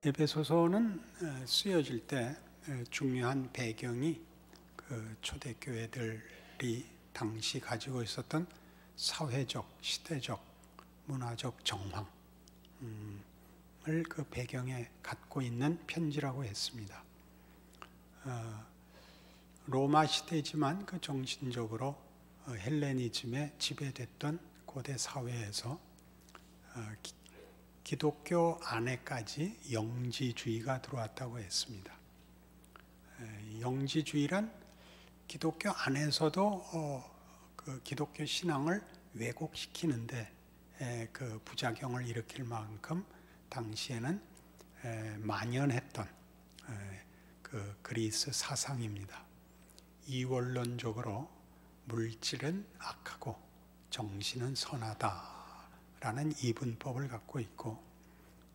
에베소서는 쓰여질 때 중요한 배경이 그 초대교회들이 당시 가지고 있었던 사회적, 시대적, 문화적 정황을 그 배경에 갖고 있는 편지라고 했습니다. 로마 시대지만 그 정신적으로 헬레니즘에 지배됐던 고대 사회에서 기독교 안에까지 영지주의가 들어왔다고 했습니다. 영지주의란 기독교 안에서도 그 기독교 신앙을 왜곡시키는데 그 부작용을 일으킬 만큼 당시에는 만연했던 그 그리스 사상입니다. 이원론적으로 물질은 악하고 정신은 선하다라는 이분법을 갖고 있고,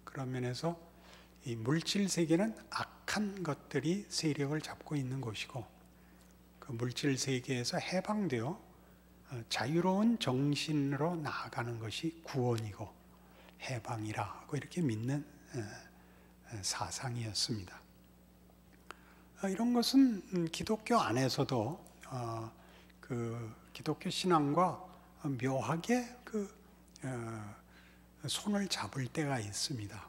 그런 면에서 이 물질 세계는 악한 것들이 세력을 잡고 있는 곳이고, 그 물질 세계에서 해방되어 자유로운 정신으로 나아가는 것이 구원이고 해방이라고 이렇게 믿는 사상이었습니다. 이런 것은 기독교 안에서도 그 기독교 신앙과 묘하게 그 손을 잡을 때가 있습니다.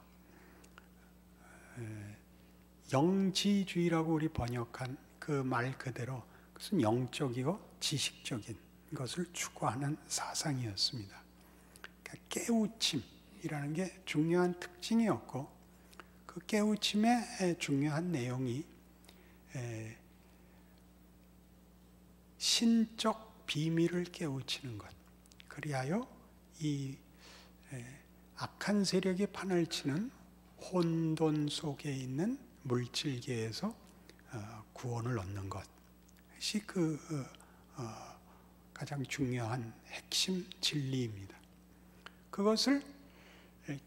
영지주의라고 우리 번역한 그 말 그대로 그것은 영적이고 지식적인 것을 추구하는 사상이었습니다. 그러니까 깨우침이라는 게 중요한 특징이었고, 그 깨우침의 중요한 내용이 신적 비밀을 깨우치는 것, 그리하여 이 악한 세력이 판을 치는 혼돈 속에 있는 물질계에서 구원을 얻는 것이 그 가장 중요한 핵심 진리입니다. 그것을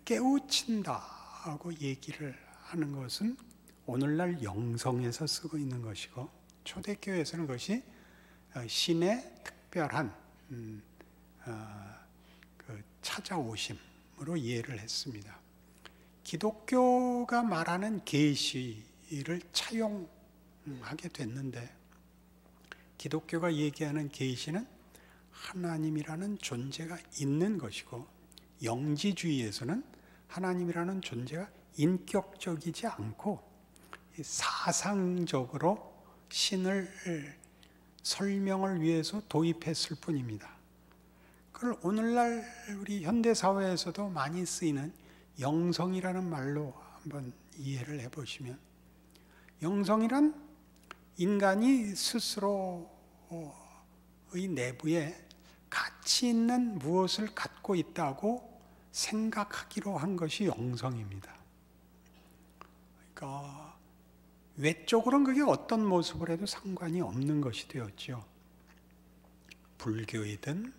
깨우친다고 얘기를 하는 것은 오늘날 영성에서 쓰고 있는 것이고, 초대교회에서는 그것이 신의 특별한 그 찾아오심으로 이해를 했습니다. 기독교가 말하는 계시를 차용하게 됐는데, 기독교가 얘기하는 계시는 하나님이라는 존재가 있는 것이고, 영지주의에서는 하나님이라는 존재가 인격적이지 않고 사상적으로 신을 설명을 위해서 도입했을 뿐입니다. 그걸 오늘날 우리 현대사회에서도 많이 쓰이는 영성이라는 말로 한번 이해를 해보시면, 영성이란 인간이 스스로의 내부에 가치 있는 무엇을 갖고 있다고 생각하기로 한 것이 영성입니다. 그러니까 외적으로는 그게 어떤 모습을 해도 상관이 없는 것이 되었죠. 불교이든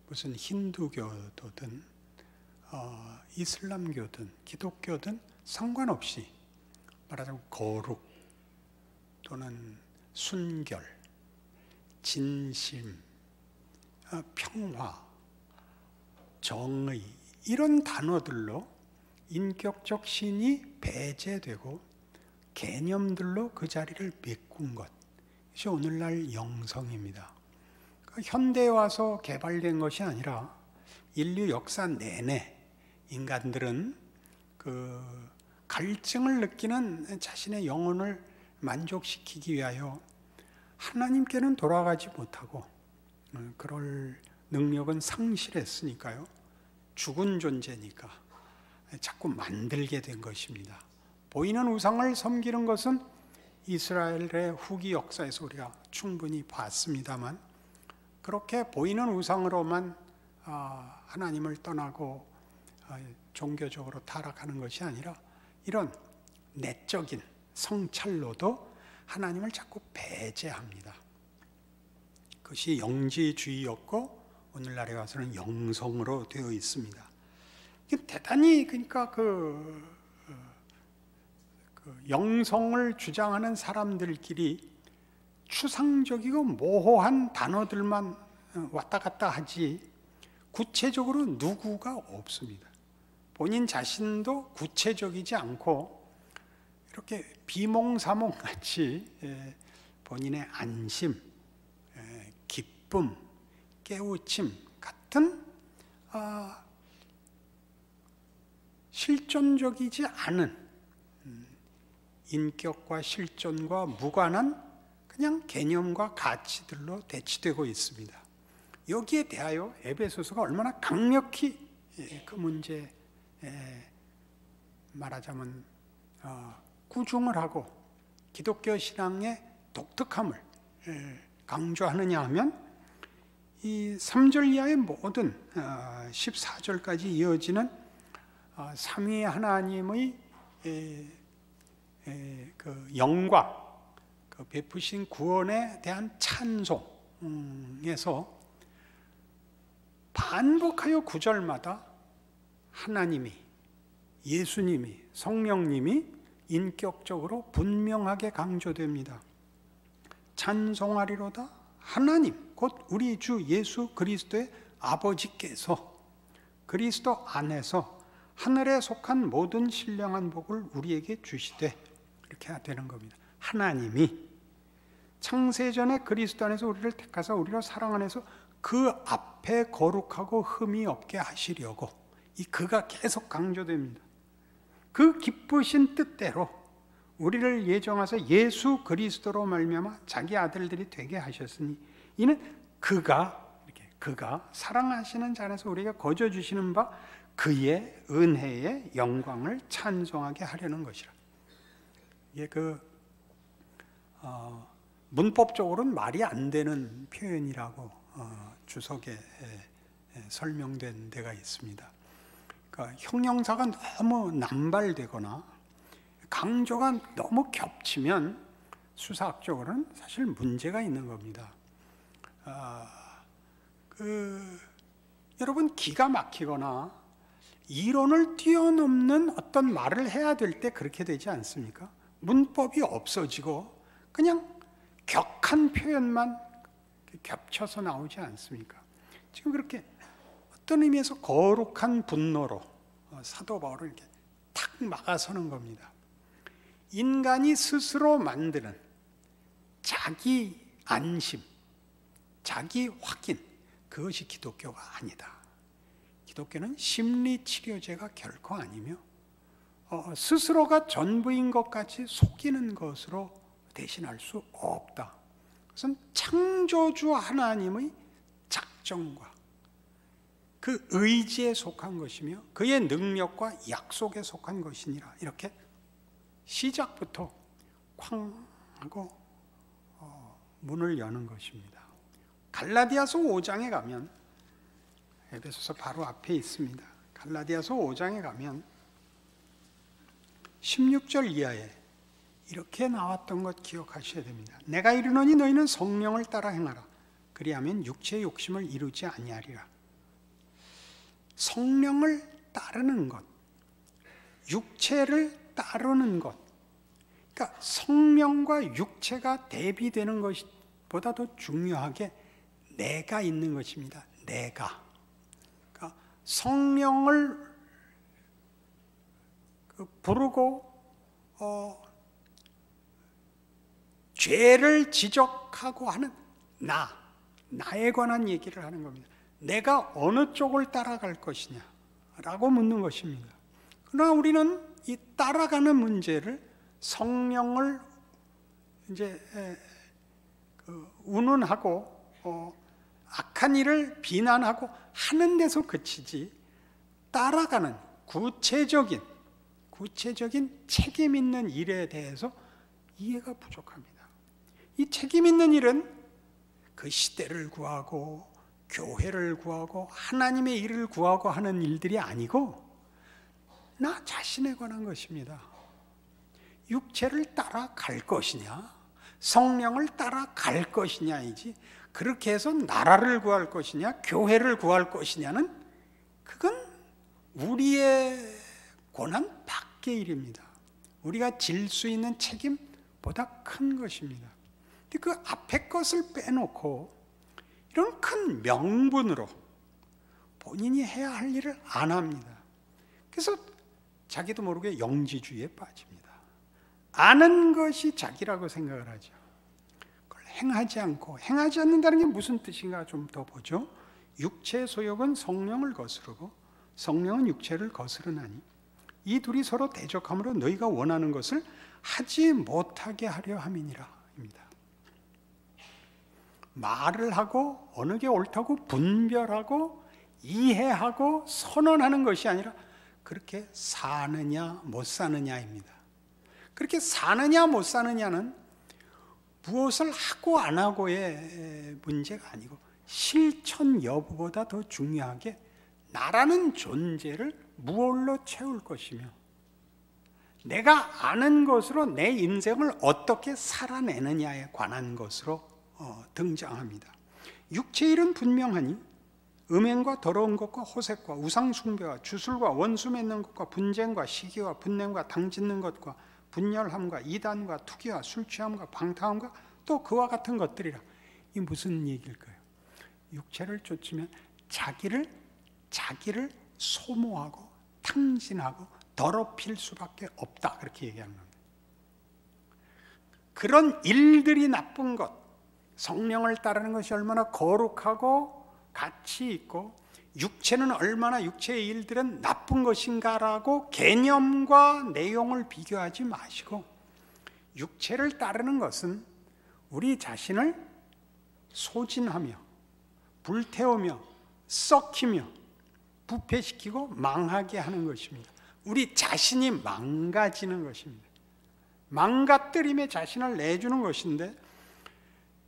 무슨 힌두교도든 이슬람교든 기독교든 상관없이, 말하자면 거룩 또는 순결, 진심, 평화, 정의, 이런 단어들로 인격적 신이 배제되고 개념들로 그 자리를 메꾼 것이 오늘날 영성입니다. 현대에 와서 개발된 것이 아니라 인류 역사 내내 인간들은 그 갈증을 느끼는 자신의 영혼을 만족시키기 위하여 하나님께는 돌아가지 못하고, 그럴 능력은 상실했으니까요, 죽은 존재니까 자꾸 만들게 된 것입니다. 보이는 우상을 섬기는 것은 이스라엘의 후기 역사에서 우리가 충분히 봤습니다만, 그렇게 보이는 우상으로만 하나님을 떠나고 종교적으로 타락하는 것이 아니라 이런 내적인 성찰로도 하나님을 자꾸 배제합니다. 그것이 영지주의였고 오늘날에 와서는 영성으로 되어 있습니다. 대단히 그러니까 그 영성을 주장하는 사람들끼리 추상적이고 모호한 단어들만 왔다 갔다 하지 구체적으로 누구가 없습니다. 본인 자신도 구체적이지 않고 이렇게 비몽사몽같이 본인의 안심, 기쁨, 깨우침 같은 실존적이지 않은 인격과 실존과 무관한 그냥 개념과 가치들로 대치되고 있습니다. 여기에 대하여 에베소서가 얼마나 강력히 그 문제에 말하자면 구중을 하고 기독교 신앙의 독특함을 강조하느냐 하면 이 3절 이하의 모든 14절까지 이어지는 삼위 하나님의 그 영광, 그 베푸신 구원에 대한 찬송에서 반복하여 구절마다 하나님이, 예수님이, 성령님이 인격적으로 분명하게 강조됩니다. 찬송하리로다 하나님 곧 우리 주 예수 그리스도의 아버지께서 그리스도 안에서 하늘에 속한 모든 신령한 복을 우리에게 주시되, 이렇게 되는 겁니다. 하나님이 창세전에 그리스도 안에서 우리를 택하사 우리로 사랑 안에서 그 앞에 거룩하고 흠이 없게 하시려고, 이 그가 계속 강조됩니다. 그 기쁘신 뜻대로 우리를 예정하사 예수 그리스도로 말미암아 자기 아들들이 되게 하셨으니 이는 그가 사랑하시는 자 안에서 우리가 거저 주시는 바 그의 은혜의 영광을 찬송하게 하려는 것이라. 이게 문법적으로는 말이 안 되는 표현이라고 주석에 설명된 데가 있습니다. 그러니까 형용사가 너무 남발되거나 강조가 너무 겹치면 수사학적으로는 사실 문제가 있는 겁니다. 여러분 기가 막히거나 이론을 뛰어넘는 어떤 말을 해야 될 때 그렇게 되지 않습니까? 문법이 없어지고 그냥 격한 표현만 겹쳐서 나오지 않습니까? 지금 그렇게 어떤 의미에서 거룩한 분노로 사도 바울을 이렇게 탁 막아서는 겁니다. 인간이 스스로 만드는 자기 안심, 자기 확인, 그것이 기독교가 아니다. 기독교는 심리치료제가 결코 아니며 스스로가 전부인 것 같이 속이는 것으로 대신할 수 없다. 그것은 창조주 하나님의 작정과 그 의지에 속한 것이며 그의 능력과 약속에 속한 것이니라. 이렇게 시작부터 쾅 하고 문을 여는 것입니다. 갈라디아서 5장에 가면, 에베소서 바로 앞에 있습니다. 갈라디아서 5장에 가면 16절 이하에 이렇게 나왔던 것 기억하셔야 됩니다. 내가 이르노니 너희는 성령을 따라 행하라. 그리하면 육체의 욕심을 이루지 아니하리라. 성령을 따르는 것, 육체를 따르는 것, 그러니까 성령과 육체가 대비되는 것보다 더 중요하게 내가 있는 것입니다. 내가. 그러니까 성령을 부르고 죄를 지적하고 하는 나에 관한 얘기를 하는 겁니다. 내가 어느 쪽을 따라갈 것이냐라고 묻는 것입니다. 그러나 우리는 이 따라가는 문제를 성령을 이제 운운하고 악한 일을 비난하고 하는 데서 그치지, 따라가는 구체적인 책임 있는 일에 대해서 이해가 부족합니다. 이 책임 있는 일은 그 시대를 구하고 교회를 구하고 하나님의 일을 구하고 하는 일들이 아니고 나 자신에 관한 것입니다. 육체를 따라갈 것이냐, 성령을 따라갈 것이냐이지, 그렇게 해서 나라를 구할 것이냐, 교회를 구할 것이냐는 그건 우리의 권한 밖의 일입니다. 우리가 질 수 있는 책임보다 큰 것입니다. 근데 그 앞에 것을 빼놓고 이런 큰 명분으로 본인이 해야 할 일을 안 합니다. 그래서 자기도 모르게 영지주의에 빠집니다. 아는 것이 자기라고 생각을 하죠. 그걸 행하지 않고, 행하지 않는다는 게 무슨 뜻인가 좀 더 보죠. 육체의 소욕은 성령을 거스르고 성령은 육체를 거스르나니 이 둘이 서로 대적함으로 너희가 원하는 것을 하지 못하게 하려 함이니라 입니다. 말을 하고 어느 게 옳다고 분별하고 이해하고 선언하는 것이 아니라 그렇게 사느냐 못 사느냐입니다. 그렇게 사느냐 못 사느냐는 무엇을 하고 안 하고의 문제가 아니고 실천 여부보다 더 중요하게 나라는 존재를 무엇로 채울 것이며 내가 아는 것으로 내 인생을 어떻게 살아내느냐에 관한 것으로 등장합니다. 육체의 일은 분명하니 음행과 더러운 것과 호색과 우상 숭배와 주술과 원수 맺는 것과 분쟁과 시기와 분냄과 당짓는 것과 분열함과 이단과 투기와 술 취함과 방탕함과 또 그와 같은 것들이라. 이 무슨 얘기일까요? 육체를 쫓으면 자기를 소모하고 탕진하고 더럽힐 수밖에 없다, 그렇게 얘기하는 겁니다. 그런 일들이 나쁜 것, 성령을 따르는 것이 얼마나 거룩하고 가치 있고 육체는 얼마나 육체의 일들은 나쁜 것인가라고 개념과 내용을 비교하지 마시고 육체를 따르는 것은 우리 자신을 소진하며 불태우며 썩히며 부패시키고 망하게 하는 것입니다. 우리 자신이 망가지는 것입니다. 망가뜨림에 자신을 내주는 것인데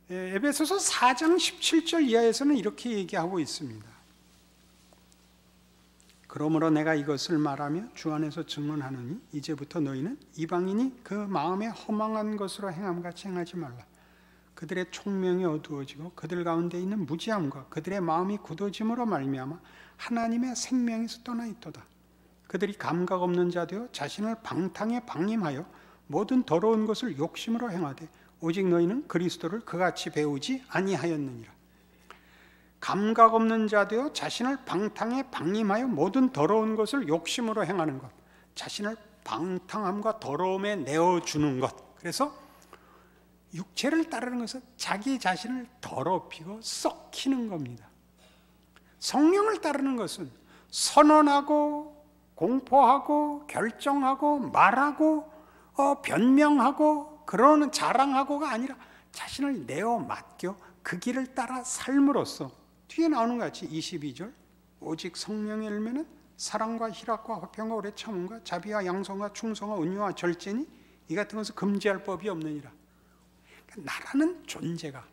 에베소서 4장 17절 이하에서는 이렇게 얘기하고 있습니다. 그러므로 내가 이것을 말하며 주 안에서 증언하노니 이제부터 너희는 이방인이 그 마음에 허망한 것으로 행함같이 행하지 말라. 그들의 총명이 어두워지고 그들 가운데 있는 무지함과 그들의 마음이 굳어짐으로 말미암아 하나님의 생명에서 떠나 있도다. 그들이 감각 없는 자 되어 자신을 방탕에 방임하여 모든 더러운 것을 욕심으로 행하되 오직 너희는 그리스도를 그같이 배우지 아니하였느니라. 감각 없는 자 되어 자신을 방탕에 방임하여 모든 더러운 것을 욕심으로 행하는 것, 자신을 방탕함과 더러움에 내어주는 것. 그래서 육체를 따르는 것은 자기 자신을 더럽히고 썩히는 겁니다. 성령을 따르는 것은 선언하고 공포하고 결정하고 말하고 변명하고 그러는 자랑하고가 아니라 자신을 내어 맡겨 그 길을 따라 삶으로써 뒤에 나오는 것 같이 22절 오직 성령의 열매는 사랑과 희락과 화평과 오래 참음과 자비와 양성과 충성과 온유와 절제니 이 같은 것을 금지할 법이 없느니라. 그러니까 나라는 존재가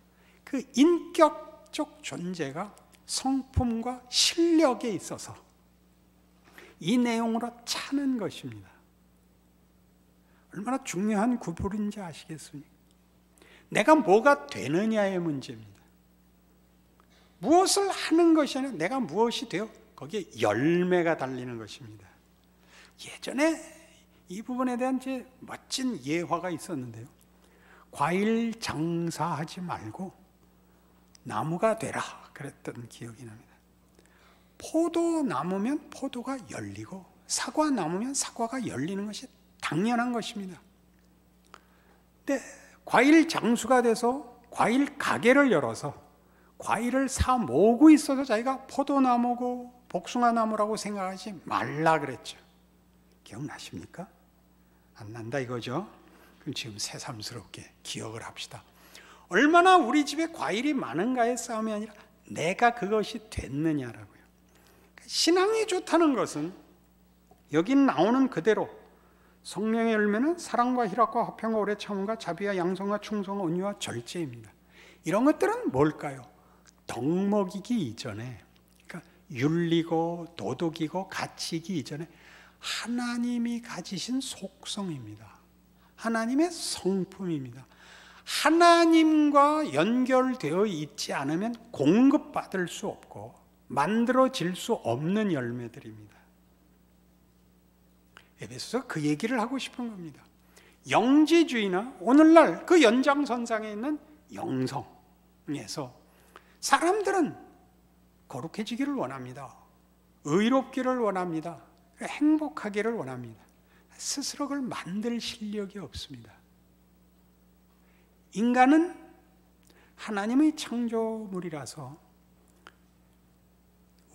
그 인격적 존재가 성품과 실력에 있어서 이 내용으로 차는 것입니다. 얼마나 중요한 구별인지 아시겠습니까? 내가 뭐가 되느냐의 문제입니다. 무엇을 하는 것이 아니라 내가 무엇이 되어 거기에 열매가 달리는 것입니다. 예전에 이 부분에 대한 제 멋진 예화가 있었는데요. 과일 장사하지 말고 나무가 되라 그랬던 기억이 납니다. 포도나무면 포도가 열리고 사과나무면 사과가 열리는 것이 당연한 것입니다. 근데 과일 장수가 돼서 과일 가게를 열어서 과일을 사 모으고 있어서 자기가 포도나무고 복숭아나무라고 생각하지 말라 그랬죠. 기억나십니까? 안 난다 이거죠? 그럼 지금 새삼스럽게 기억을 합시다. 얼마나 우리 집에 과일이 많은가의 싸움이 아니라 내가 그것이 됐느냐라고요. 신앙이 좋다는 것은 여기 나오는 그대로 성령의 열매는 사랑과 희락과 화평과 오래 참음과 자비와 양성과 충성과 온유와 절제입니다. 이런 것들은 뭘까요? 덕먹이기 이전에, 그러니까 윤리고 도덕이고 가치이기 이전에 하나님이 가지신 속성입니다. 하나님의 성품입니다. 하나님과 연결되어 있지 않으면 공급받을 수 없고 만들어질 수 없는 열매들입니다. 에베소서 그 얘기를 하고 싶은 겁니다. 영지주의나 오늘날 그 연장선상에 있는 영성에서 사람들은 거룩해지기를 원합니다. 의롭기를 원합니다. 행복하기를 원합니다. 스스로 그걸 만들 실력이 없습니다. 인간은 하나님의 창조물이라서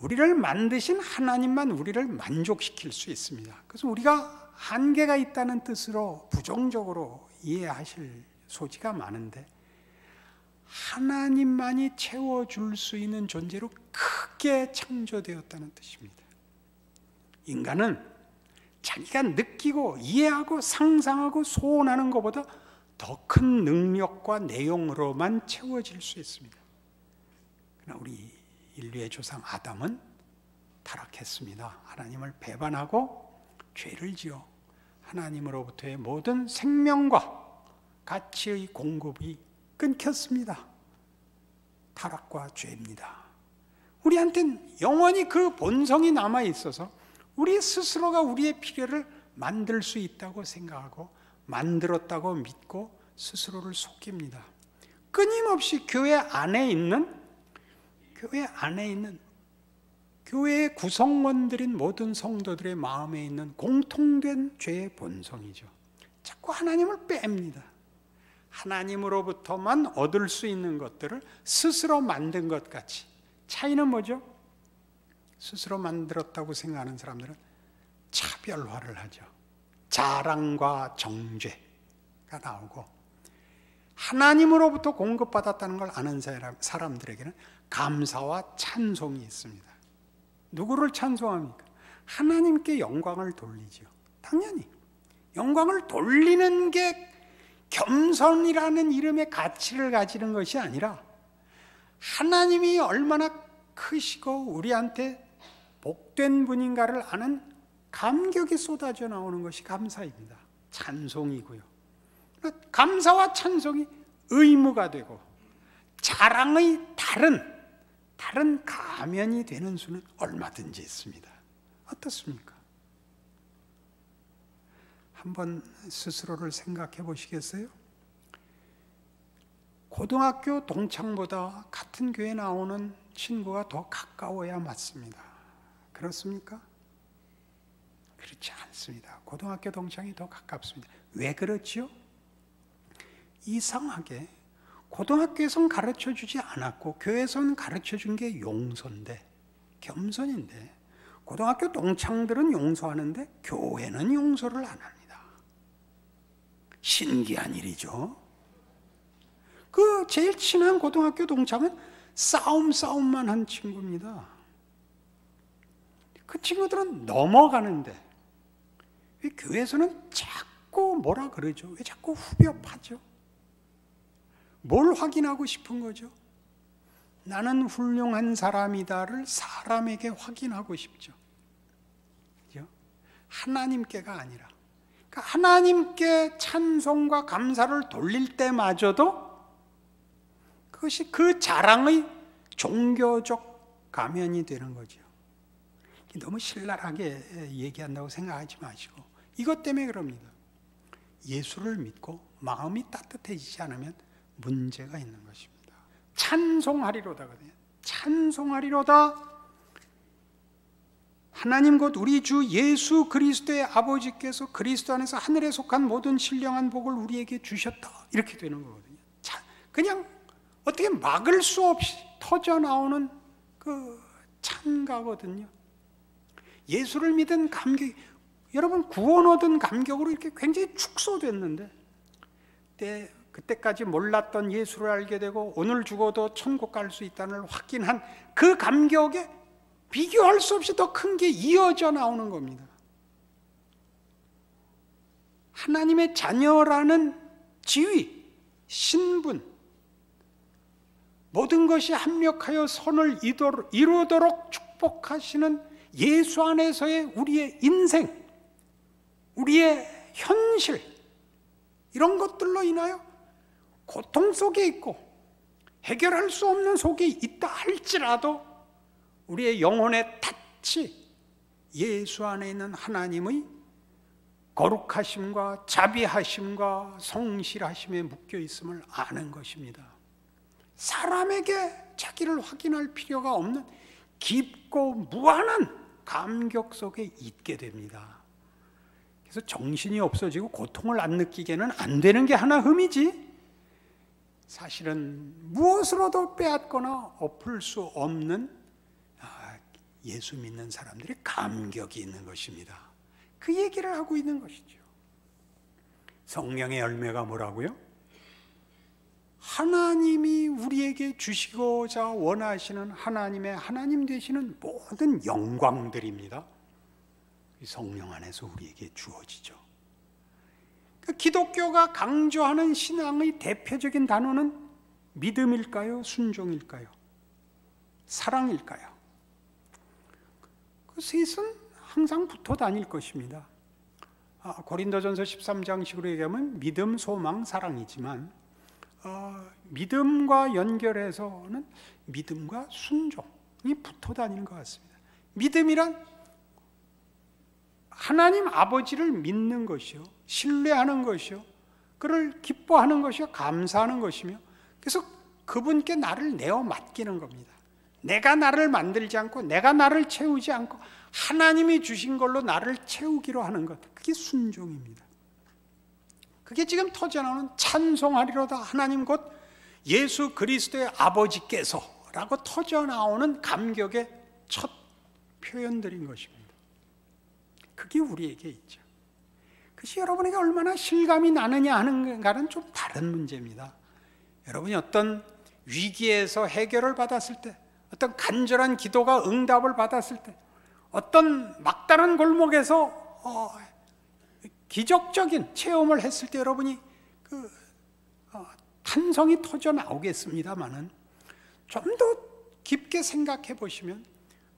우리를 만드신 하나님만 우리를 만족시킬 수 있습니다. 그래서 우리가 한계가 있다는 뜻으로 부정적으로 이해하실 소지가 많은데, 하나님만이 채워줄 수 있는 존재로 크게 창조되었다는 뜻입니다. 인간은 자기가 느끼고 이해하고 상상하고 소원하는 것보다 더 큰 능력과 내용으로만 채워질 수 있습니다. 그러나 우리 인류의 조상 아담은 타락했습니다. 하나님을 배반하고 죄를 지어 하나님으로부터의 모든 생명과 가치의 공급이 끊겼습니다. 타락과 죄입니다. 우리한테는 영원히 그 본성이 남아 있어서 우리 스스로가 우리의 필요를 만들 수 있다고 생각하고 만들었다고 믿고 스스로를 속입니다. 끊임없이 교회 안에 있는 교회의 구성원들인 모든 성도들의 마음에 있는 공통된 죄의 본성이죠. 자꾸 하나님을 뺍니다. 하나님으로부터만 얻을 수 있는 것들을 스스로 만든 것 같이. 차이는 뭐죠? 스스로 만들었다고 생각하는 사람들은 차별화를 하죠. 자랑과 정죄가 나오고, 하나님으로부터 공급받았다는 걸 아는 사람들에게는 감사와 찬송이 있습니다. 누구를 찬송합니까? 하나님께 영광을 돌리죠. 당연히 영광을 돌리는 게 겸손이라는 이름의 가치를 가지는 것이 아니라, 하나님이 얼마나 크시고 우리한테 복된 분인가를 아는 감격이 쏟아져 나오는 것이 감사입니다. 찬송이고요. 감사와 찬송이 의무가 되고 자랑의 다른 가면이 되는 수는 얼마든지 있습니다. 어떻습니까? 한번 스스로를 생각해 보시겠어요? 고등학교 동창보다 같은 교회 나오는 친구가 더 가까워야 맞습니다. 그렇습니까? 그렇지 않습니다. 고등학교 동창이 더 가깝습니다. 왜 그렇지요? 이상하게 고등학교에서는 가르쳐주지 않았고 교회에서는 가르쳐준 게 용서인데, 겸손인데, 고등학교 동창들은 용서하는데 교회는 용서를 안 합니다. 신기한 일이죠. 그 제일 친한 고등학교 동창은 싸움만 한 친구입니다. 그 친구들은 넘어가는데 왜 교회에서는 자꾸 뭐라 그러죠? 왜 자꾸 후벼 파죠? 뭘 확인하고 싶은 거죠? 나는 훌륭한 사람이다를 사람에게 확인하고 싶죠. 그죠? 하나님께가 아니라. 그러니까 하나님께 찬송과 감사를 돌릴 때마저도 그것이 그 자랑의 종교적 가면이 되는 거죠. 너무 신랄하게 얘기한다고 생각하지 마시고, 이것 때문에 그럽니다. 예수를 믿고 마음이 따뜻해지지 않으면 문제가 있는 것입니다. 찬송하리로다거든요. 찬송하리로다. 하나님 곧 우리 주 예수 그리스도의 아버지께서 그리스도 안에서 하늘에 속한 모든 신령한 복을 우리에게 주셨다. 이렇게 되는 거거든요. 그냥 어떻게 막을 수 없이 터져 나오는 그 찬가거든요. 예수를 믿은 감격, 여러분 구원 얻은 감격으로 이렇게 굉장히 축소됐는데, 그때까지 몰랐던 예수를 알게 되고 오늘 죽어도 천국 갈 수 있다는 걸 확인한 그 감격에 비교할 수 없이 더 큰 게 이어져 나오는 겁니다. 하나님의 자녀라는 지위, 신분, 모든 것이 합력하여 선을 이루도록 축복하시는 예수 안에서의 우리의 인생, 우리의 현실, 이런 것들로 인하여 고통 속에 있고 해결할 수 없는 속에 있다 할지라도 우리의 영혼의 닻이 예수 안에 있는 하나님의 거룩하심과 자비하심과 성실하심에 묶여 있음을 아는 것입니다. 사람에게 자기를 확인할 필요가 없는 깊고 무한한 감격 속에 있게 됩니다. 그래서 정신이 없어지고 고통을 안 느끼게는 안 되는 게 하나 흠이지, 사실은 무엇으로도 빼앗거나 엎을 수 없는 예수 믿는 사람들의 감격이 있는 것입니다. 그 얘기를 하고 있는 것이죠. 성령의 열매가 뭐라고요? 하나님이 우리에게 주시고자 원하시는 하나님의 하나님 되시는 모든 영광들입니다. 성령 안에서 우리에게 주어지죠. 기독교가 강조하는 신앙의 대표적인 단어는 믿음일까요? 순종일까요? 사랑일까요? 그 셋은 항상 붙어 다닐 것입니다. 고린도전서 13장식으로 얘기하면 믿음, 소망, 사랑이지만 믿음과 연결해서는 믿음과 순종이 붙어 다니는 것 같습니다. 믿음이란 하나님 아버지를 믿는 것이요, 신뢰하는 것이요, 그를 기뻐하는 것이요, 감사하는 것이며, 그래서 그분께 나를 내어 맡기는 겁니다. 내가 나를 만들지 않고 내가 나를 채우지 않고 하나님이 주신 걸로 나를 채우기로 하는 것, 그게 순종입니다. 그게 지금 터져나오는 찬송하리로다 하나님 곧 예수 그리스도의 아버지께서 라고 터져나오는 감격의 첫 표현들인 것입니다. 그게 우리에게 있죠. 그것이 여러분에게 얼마나 실감이 나느냐 하는가는 좀 다른 문제입니다. 여러분이 어떤 위기에서 해결을 받았을 때, 어떤 간절한 기도가 응답을 받았을 때, 어떤 막다른 골목에서 기적적인 체험을 했을 때 여러분이 탄성이 터져 나오겠습니다만은, 좀 더 깊게 생각해 보시면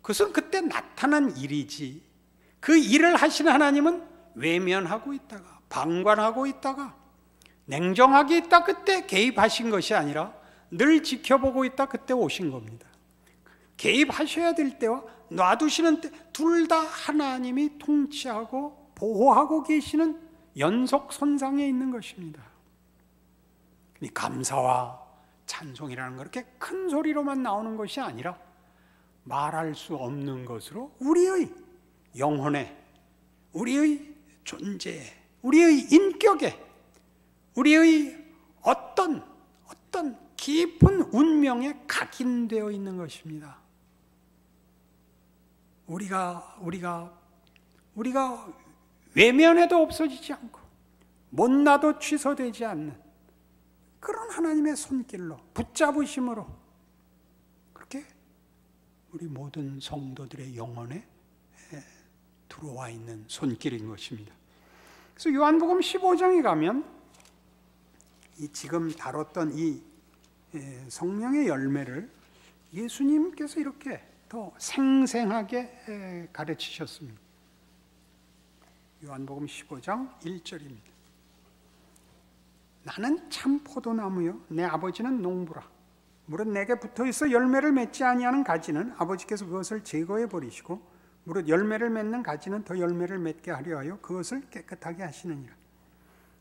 그것은 그때 나타난 일이지, 그 일을 하신 하나님은 외면하고 있다가 방관하고 있다가 냉정하게 있다 그때 개입하신 것이 아니라 늘 지켜보고 있다 그때 오신 겁니다. 개입하셔야 될 때와 놔두시는 때 둘 다 하나님이 통치하고 보호하고 계시는 연속선상에 있는 것입니다. 감사와 찬송이라는 건 그렇게 큰 소리로만 나오는 것이 아니라 말할 수 없는 것으로 우리의 영혼에, 우리의 존재에, 우리의 인격에, 우리의 어떤 깊은 운명에 각인되어 있는 것입니다. 우리가 외면해도 없어지지 않고 못나도 취소되지 않는 그런 하나님의 손길로, 붙잡으심으로 그렇게 우리 모든 성도들의 영혼에 들어와 있는 손길인 것입니다. 그래서 요한복음 15장에 가면 이 지금 다뤘던 이 성령의 열매를 예수님께서 이렇게 더 생생하게 가르치셨습니다. 요한복음 15장 1절입니다. 나는 참 포도나무요 내 아버지는 농부라. 무릇 내게 붙어있어 열매를 맺지 아니하는 가지는 아버지께서 그것을 제거해 버리시고 무릇 열매를 맺는 가지는 더 열매를 맺게 하려 하여 그것을 깨끗하게 하시느니라.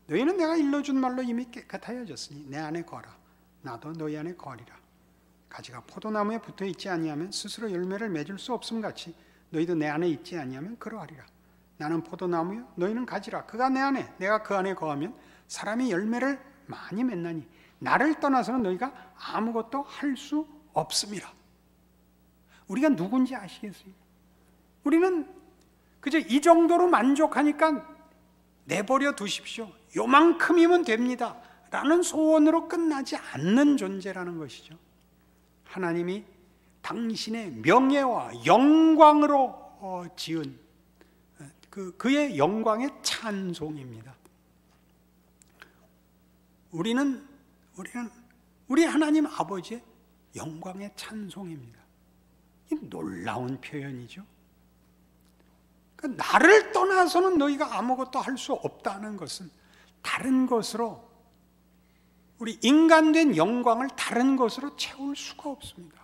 너희는 내가 일러준 말로 이미 깨끗하여졌으니 내 안에 거하라. 나도 너희 안에 거하리라. 가지가 포도나무에 붙어있지 아니하면 스스로 열매를 맺을 수 없음 같이 너희도 내 안에 있지 아니하면 그러하리라. 나는 포도나무요 너희는 가지라. 그가 내 안에 내가 그 안에 거하면 사람이 열매를 많이 맺나니 나를 떠나서는 너희가 아무것도 할 수 없음이라. 우리가 누군지 아시겠어요? 우리는 그저 이 정도로 만족하니까 내버려 두십시오, 요만큼이면 됩니다 라는 소원으로 끝나지 않는 존재라는 것이죠. 하나님이 당신의 명예와 영광으로 지은 그의 영광의 찬송입니다. 우리는 우리 하나님 아버지의 영광의 찬송입니다. 이 놀라운 표현이죠. 그러니까 나를 떠나서는 너희가 아무것도 할 수 없다는 것은 다른 것으로, 우리 인간된 영광을 다른 것으로 채울 수가 없습니다.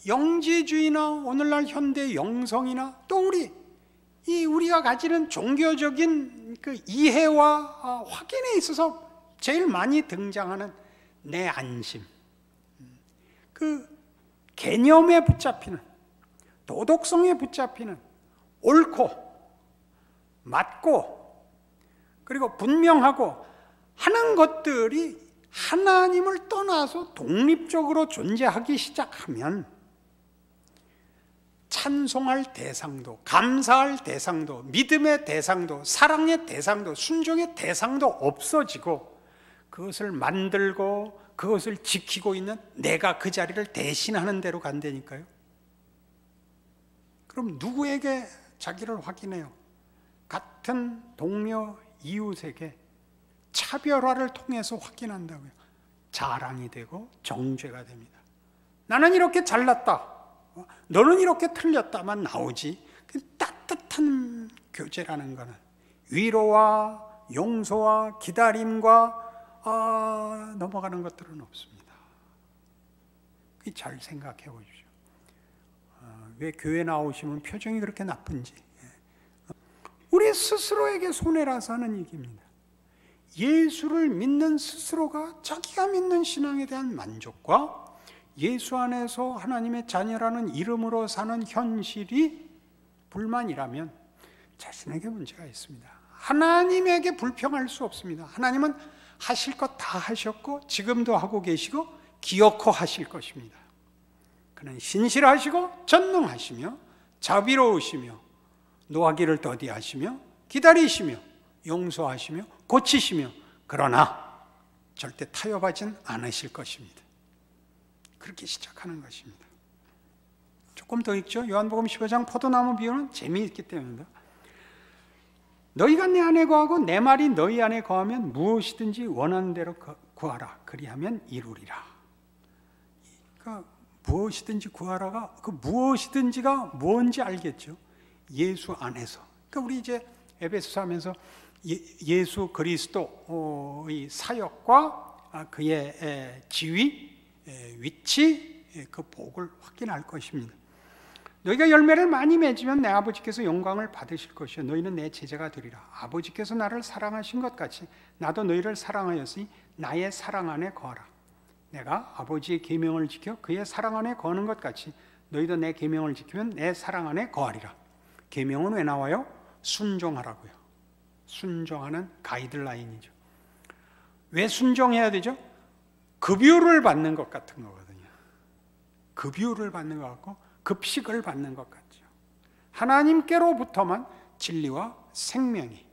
영지주의나 오늘날 현대 영성이나 또 우리가 가지는 종교적인 그 이해와 확인에 있어서 제일 많이 등장하는 내 안심, 그 개념에 붙잡히는, 도덕성에 붙잡히는 옳고 맞고 그리고 분명하고 하는 것들이 하나님을 떠나서 독립적으로 존재하기 시작하면 찬송할 대상도, 감사할 대상도, 믿음의 대상도, 사랑의 대상도, 순종의 대상도 없어지고 그것을 만들고 그것을 지키고 있는 내가 그 자리를 대신하는 대로 간다니까요. 그럼 누구에게 자기를 확인해요? 같은 동료 이웃에게 차별화를 통해서 확인한다고요. 자랑이 되고 정죄가 됩니다. 나는 이렇게 잘났다, 너는 이렇게 틀렸다만 나오지, 따뜻한 교제라는 것은 위로와 용서와 기다림과 넘어가는 것들은 없습니다. 잘 생각해 보십시오. 왜 교회 나오시면 표정이 그렇게 나쁜지. 우리 스스로에게 손해라서 하는 얘기입니다. 예수를 믿는 스스로가 자기가 믿는 신앙에 대한 만족과 예수 안에서 하나님의 자녀라는 이름으로 사는 현실이 불만이라면 자신에게 문제가 있습니다. 하나님에게 불평할 수 없습니다. 하나님은 하실 것 다 하셨고 지금도 하고 계시고 기어코 하실 것입니다. 그는 신실하시고 전능하시며 자비로우시며 노하기를 더디하시며 기다리시며 용서하시며 고치시며 그러나 절대 타협하진 않으실 것입니다. 그렇게 시작하는 것입니다. 조금 더 읽죠. 요한복음 15장 포도나무 비유는 재미있기 때문입니다. 너희가 내 안에 거하고 내 말이 너희 안에 거하면 무엇이든지 원하는 대로 구하라. 그리하면 이루리라. 그러니까 무엇이든지 구하라가 그 무엇이든지가 뭔지 알겠죠. 예수 안에서. 그러니까 우리 이제 에베소서 하면서 예수 그리스도의 사역과 그의 지위, 위치, 그 복을 확인할 것입니다. 너희가 열매를 많이 맺으면 내 아버지께서 영광을 받으실 것이요 너희는 내 제자가 되리라. 아버지께서 나를 사랑하신 것 같이 나도 너희를 사랑하였으니 나의 사랑 안에 거하라. 내가 아버지의 계명을 지켜 그의 사랑 안에 거하는 것 같이 너희도 내 계명을 지키면 내 사랑 안에 거하리라. 계명은 왜 나와요? 순종하라고요. 순종하는 가이드라인이죠. 왜 순종해야 되죠? 급유를 받는 것 같은 거거든요. 급유를 받는 것 같고 급식을 받는 것 같죠. 하나님께로부터만 진리와 생명이,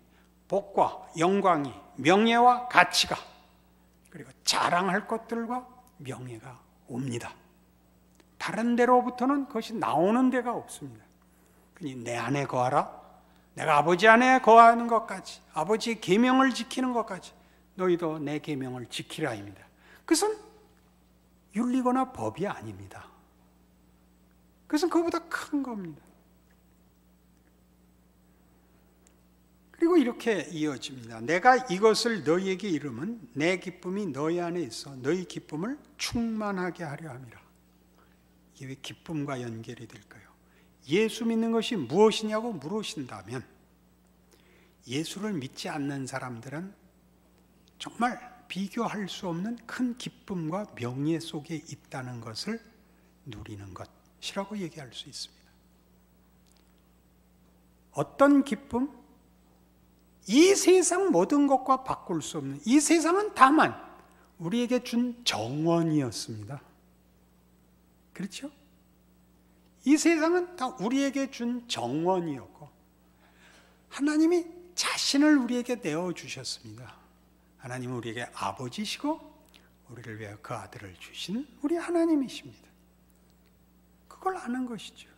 복과 영광이, 명예와 가치가, 그리고 자랑할 것들과 명예가 옵니다. 다른 데로부터는 그것이 나오는 데가 없습니다. 그니 내 안에 거하라. 내가 아버지 안에 거하는 것까지, 아버지의 계명을 지키는 것까지 너희도 내 계명을 지키라입니다. 그것은 윤리거나 법이 아닙니다. 그것은 그보다 큰 겁니다. 그리고 이렇게 이어집니다. 내가 이것을 너희에게 이름은 내 기쁨이 너희 안에 있어 너희 기쁨을 충만하게 하려 함이라. 이게 왜 기쁨과 연결이 될까요? 예수 믿는 것이 무엇이냐고 물으신다면 예수를 믿지 않는 사람들은 정말 비교할 수 없는 큰 기쁨과 명예 속에 있다는 것을 누리는 것이라고 얘기할 수 있습니다. 어떤 기쁨? 이 세상 모든 것과 바꿀 수 없는, 이 세상은 다만 우리에게 준 정원이었습니다. 그렇죠? 이 세상은 다 우리에게 준 정원이었고 하나님이 자신을 우리에게 내어주셨습니다. 하나님은 우리에게 아버지시고 우리를 위하여 그 아들을 주신 우리 하나님이십니다. 그걸 아는 것이죠.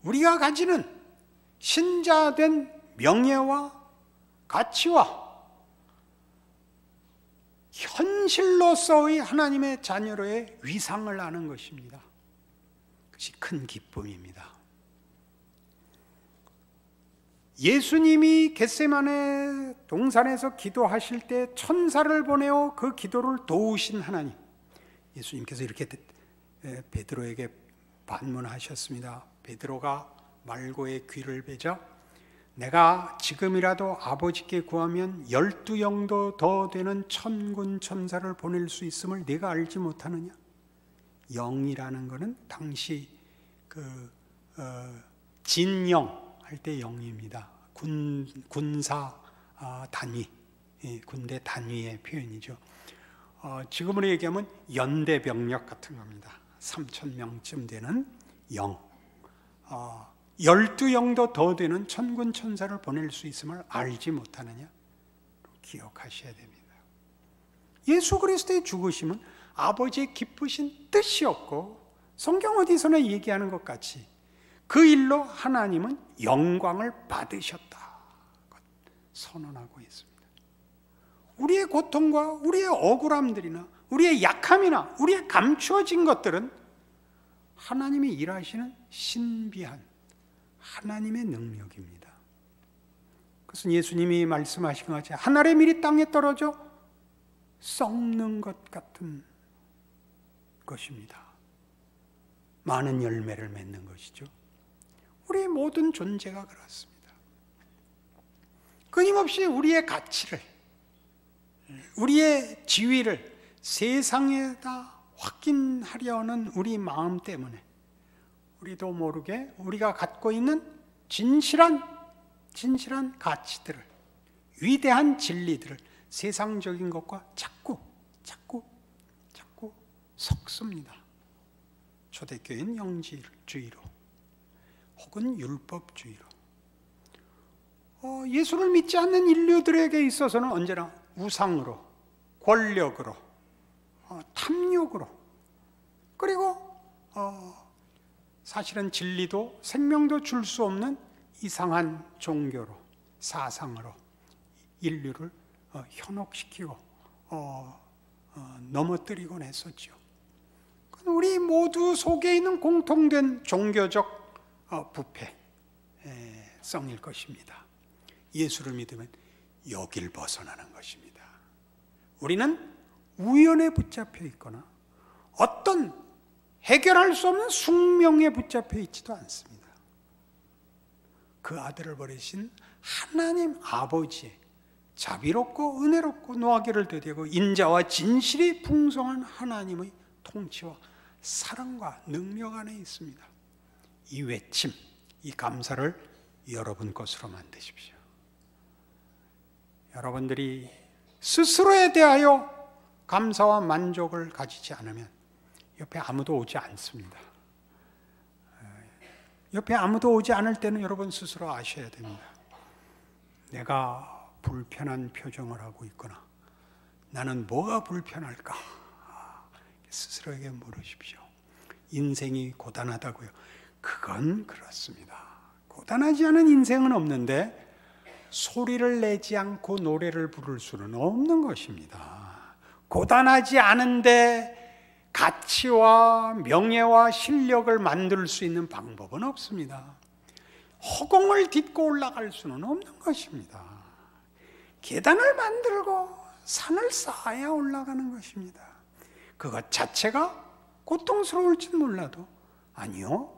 우리가 가지는 신자된 명예와 가치와 현실로서의 하나님의 자녀로의 위상을 아는 것입니다. 그것이 큰 기쁨입니다. 예수님이 겟세마네 동산에서 기도하실 때 천사를 보내어 그 기도를 도우신 하나님, 예수님께서 이렇게 베드로에게 반문하셨습니다. 베드로가 말고의 귀를 베자 내가 지금이라도 아버지께 구하면 12영도 더 되는 천군 천사를 보낼 수 있음을 네가 알지 못하느냐? 영이라는 것은 당시 진영 할 때 영입니다. 군사 단위, 군대 단위의 표현이죠. 지금으로 얘기하면 연대 병력 같은 겁니다. 3,000명쯤 되는 영, 12영도 더 되는 천군 천사를 보낼 수 있음을 알지 못하느냐? 기억하셔야 됩니다. 예수 그리스도의 죽으심은 아버지의 기쁘신 뜻이었고, 성경 어디서나 얘기하는 것 같이 그 일로 하나님은 영광을 받으셨다 선언하고 있습니다. 우리의 고통과 우리의 억울함들이나 우리의 약함이나 우리의 감추어진 것들은 하나님이 일하시는 신비한 하나님의 능력입니다. 그것은 예수님이 말씀하신 것 같이 한 알의 밀이 땅에 떨어져 썩는 것 같은 것입니다. 많은 열매를 맺는 것이죠. 우리의 모든 존재가 그렇습니다. 끊임없이 우리의 가치를, 우리의 지위를 세상에다 확인하려는 우리 마음 때문에 우리도 모르게 우리가 갖고 있는 진실한 가치들을, 위대한 진리들을 세상적인 것과 자꾸 섞습니다. 초대교회는 영지주의로 혹은 율법주의로, 예수를 믿지 않는 인류들에게 있어서는 언제나 우상으로, 권력으로, 탐욕으로, 그리고 사실은 진리도 생명도 줄 수 없는 이상한 종교로, 사상으로 인류를 현혹시키고 넘어뜨리곤 했었죠. 우리 모두 속에 있는 공통된 종교적 부패성일 것입니다. 예수를 믿으면 여길 벗어나는 것입니다. 우리는 우연에 붙잡혀 있거나 어떤 해결할 수 없는 숙명에 붙잡혀 있지도 않습니다. 그 아들을 버리신 하나님 아버지의 자비롭고 은혜롭고 노하기를 되되고 인자와 진실이 풍성한 하나님의 통치와 사랑과 능력 안에 있습니다. 이 외침, 이 감사를 여러분 것으로 만드십시오. 여러분들이 스스로에 대하여 감사와 만족을 가지지 않으면 옆에 아무도 오지 않습니다. 옆에 아무도 오지 않을 때는 여러분 스스로 아셔야 됩니다. 내가 불편한 표정을 하고 있거나 나는 뭐가 불편할까? 스스로에게 물으십시오. 인생이 고단하다고요? 그건 그렇습니다. 고단하지 않은 인생은 없는데 소리를 내지 않고 노래를 부를 수는 없는 것입니다. 고단하지 않은데 가치와 명예와 실력을 만들 수 있는 방법은 없습니다. 허공을 딛고 올라갈 수는 없는 것입니다. 계단을 만들고 산을 쌓아야 올라가는 것입니다. 그것 자체가 고통스러울지는 몰라도 아니요,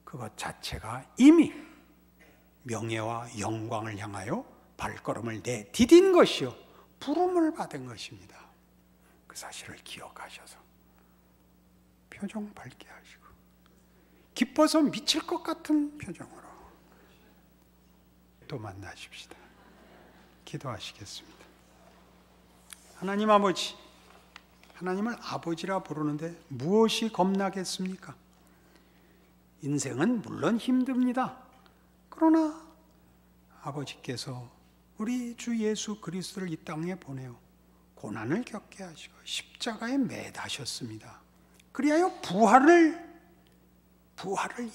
그것 자체가 이미 명예와 영광을 향하여 발걸음을 내디딘 것이요 부름을 받은 것입니다. 그 사실을 기억하셔서 표정 밝게 하시고 기뻐서 미칠 것 같은 표정으로 또 만나십시다. 기도하시겠습니다. 하나님 아버지, 하나님을 아버지라 부르는데 무엇이 겁나겠습니까? 인생은 물론 힘듭니다. 그러나 아버지께서 우리 주 예수 그리스도를 이 땅에 보내어 고난을 겪게 하시고 십자가에 매다셨습니다. 그리하여 부활을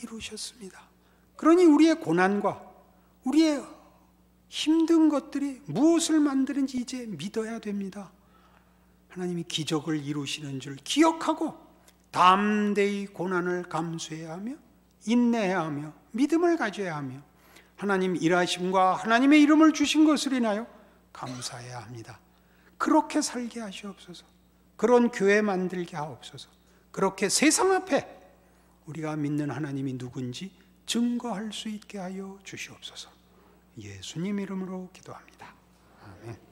이루셨습니다. 그러니 우리의 고난과 우리의 힘든 것들이 무엇을 만드는지 이제 믿어야 됩니다. 하나님이 기적을 이루시는 줄 기억하고 담대히 고난을 감수해야 하며 인내해야 하며 믿음을 가져야 하며 하나님 일하심과 하나님의 이름을 주신 것을 인하여 감사해야 합니다. 그렇게 살게 하시옵소서. 그런 교회 만들게 하옵소서. 그렇게 세상 앞에 우리가 믿는 하나님이 누군지 증거할 수 있게 하여 주시옵소서. 예수님 이름으로 기도합니다. 아멘.